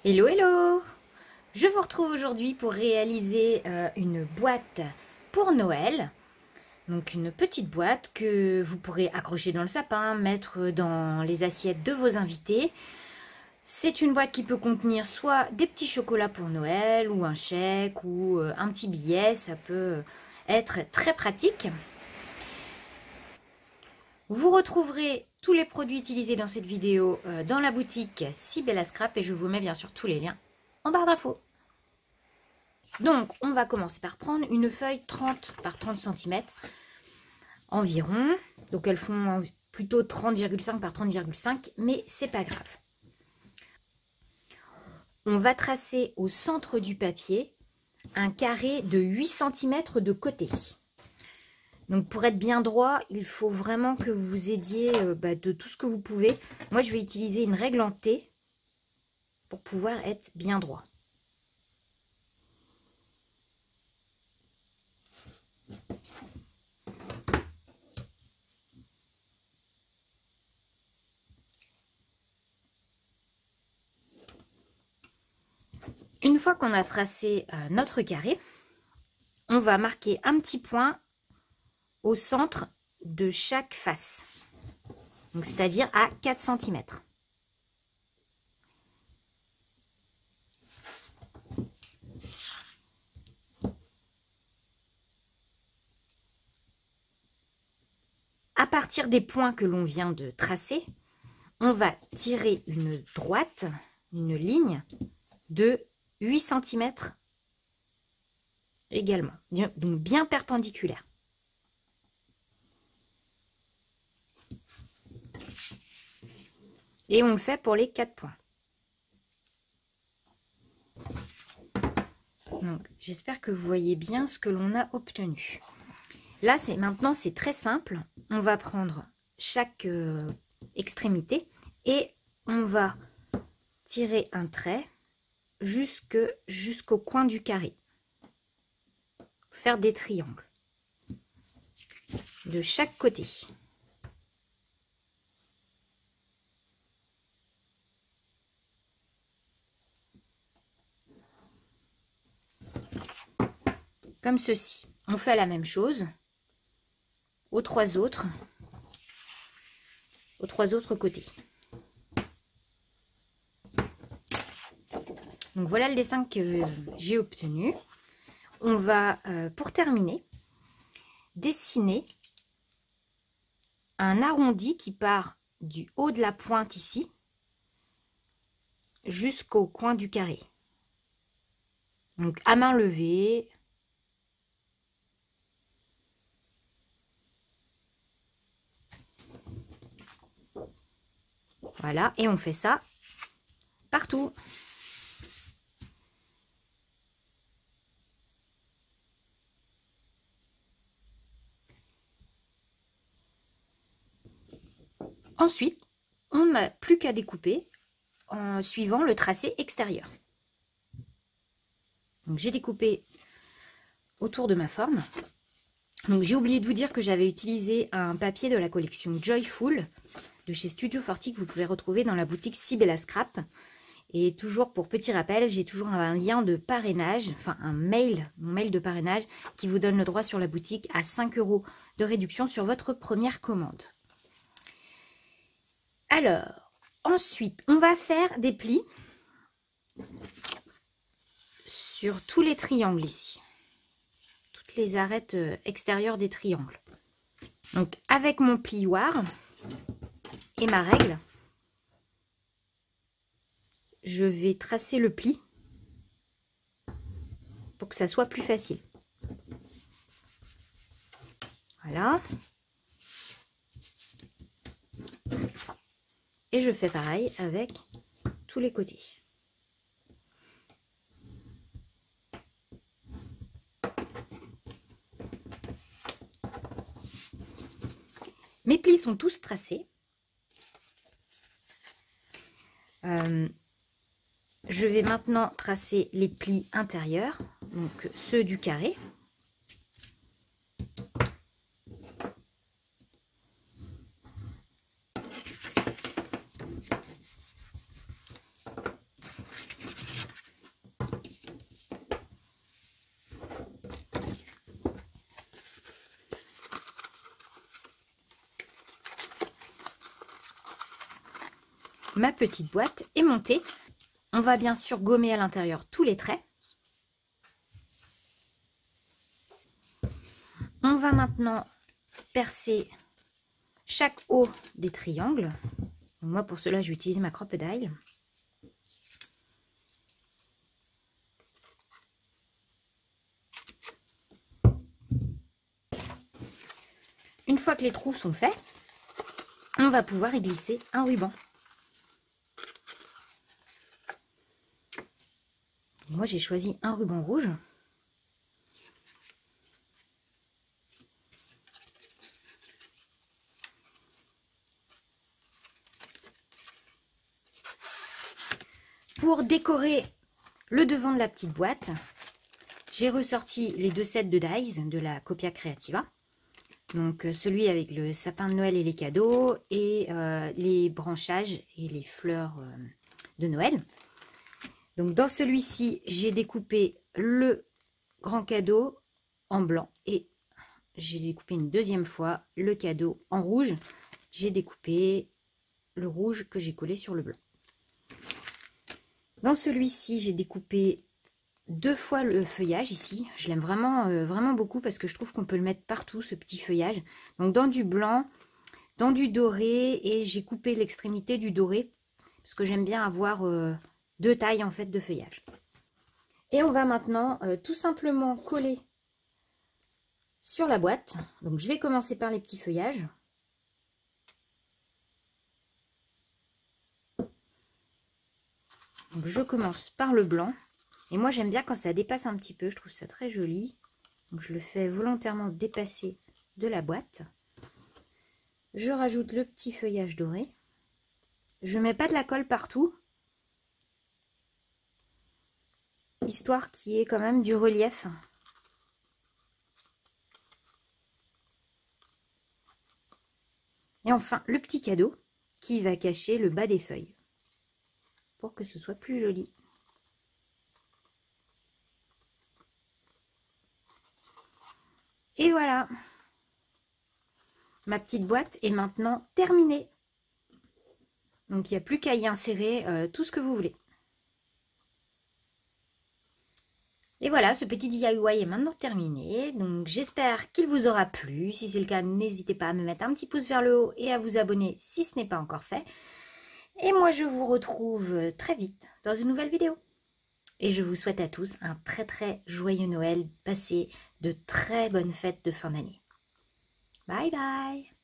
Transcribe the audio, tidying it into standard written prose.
Hello, hello! Je vous retrouve aujourd'hui pour réaliser une boîte pour Noël. Donc une petite boîte que vous pourrez accrocher dans le sapin, mettre dans les assiettes de vos invités. C'est une boîte qui peut contenir soit des petits chocolats pour Noël, ou un chèque, ou un petit billet. Ça peut être très pratique. Vous retrouverez tous les produits utilisés dans cette vidéo dans la boutique Sibella Scrap et je vous mets bien sûr tous les liens en barre d'infos. Donc, on va commencer par prendre une feuille 30 par 30 cm environ. Donc, elles font plutôt 30,5 par 30,5, mais c'est pas grave. On va tracer au centre du papier un carré de 8 cm de côté. Donc, pour être bien droit, il faut vraiment que vous aidiez de tout ce que vous pouvez. Moi, je vais utiliser une règle en T pour pouvoir être bien droit. Une fois qu'on a tracé notre carré, on va marquer un petit point au centre de chaque face, donc c'est-à-dire à 4 cm. À partir des points que l'on vient de tracer, on va tirer une droite, une ligne de 8 cm également, donc bien perpendiculaire. Et on le fait pour les 4 points. Donc, j'espère que vous voyez bien ce que l'on a obtenu. Là, maintenant, c'est très simple. On va prendre chaque extrémité et on va tirer un trait jusqu'au coin du carré. Faire des triangles de chaque côté. Comme ceci. On fait la même chose aux trois autres côtés. Donc voilà le dessin que j'ai obtenu. On va, pour terminer, dessiner un arrondi qui part du haut de la pointe ici jusqu'au coin du carré. Donc à main levée. Voilà, et on fait ça partout. Ensuite, on n'a plus qu'à découper en suivant le tracé extérieur. Donc j'ai découpé autour de ma forme. Donc j'ai oublié de vous dire que j'avais utilisé un papier de la collection Joyful de chez Studio Forti que vous pouvez retrouver dans la boutique Sibella Scrap. Et toujours pour petit rappel, j'ai toujours un lien de parrainage, enfin un mail, mon mail de parrainage qui vous donne le droit sur la boutique à 5 € de réduction sur votre première commande. Alors, ensuite, on va faire des plis sur tous les triangles ici. Toutes les arêtes extérieures des triangles. Donc, avec mon plioir et ma règle, je vais tracer le pli pour que ça soit plus facile. Voilà. Et je fais pareil avec tous les côtés. Mes plis sont tous tracés. Je vais maintenant tracer les plis intérieurs, donc ceux du carré. ma petite boîte est montée. On va bien sûr gommer à l'intérieur tous les traits. On va maintenant percer chaque haut des triangles. Donc moi pour cela, je vais utiliser ma crocodile. Une fois que les trous sont faits, on va pouvoir y glisser un ruban. Moi j'ai choisi un ruban rouge. Pour décorer le devant de la petite boîte, j'ai ressorti les 2 sets de dies de la Copia Creativa. Donc celui avec le sapin de Noël et les cadeaux et les branchages et les fleurs de Noël. Donc dans celui-ci, j'ai découpé le grand cadeau en blanc et j'ai découpé une deuxième fois le cadeau en rouge. J'ai découpé le rouge que j'ai collé sur le blanc. Dans celui-ci, j'ai découpé 2 fois le feuillage ici. Je l'aime vraiment, vraiment beaucoup parce que je trouve qu'on peut le mettre partout, ce petit feuillage. Donc dans du blanc, dans du doré, et j'ai coupé l'extrémité du doré parce que j'aime bien avoir 2 tailles en fait de feuillage. Et on va maintenant tout simplement coller sur la boîte. Donc je vais commencer par les petits feuillages. Donc je commence par le blanc. Et moi j'aime bien quand ça dépasse un petit peu, je trouve ça très joli. Donc je le fais volontairement dépasser de la boîte. Je rajoute le petit feuillage doré. Je ne mets pas de la colle partout, histoire qu'il y ait quand même du relief. Et enfin le petit cadeau qui va cacher le bas des feuilles, pour que ce soit plus joli. Et voilà, ma petite boîte est maintenant terminée. Donc il n'y a plus qu'à y insérer tout ce que vous voulez. Et voilà, ce petit DIY est maintenant terminé. Donc j'espère qu'il vous aura plu. Si c'est le cas, n'hésitez pas à me mettre un petit pouce vers le haut et à vous abonner si ce n'est pas encore fait. Et moi je vous retrouve très vite dans une nouvelle vidéo. Et je vous souhaite à tous un très très joyeux Noël. Passez de très bonnes fêtes de fin d'année. Bye bye!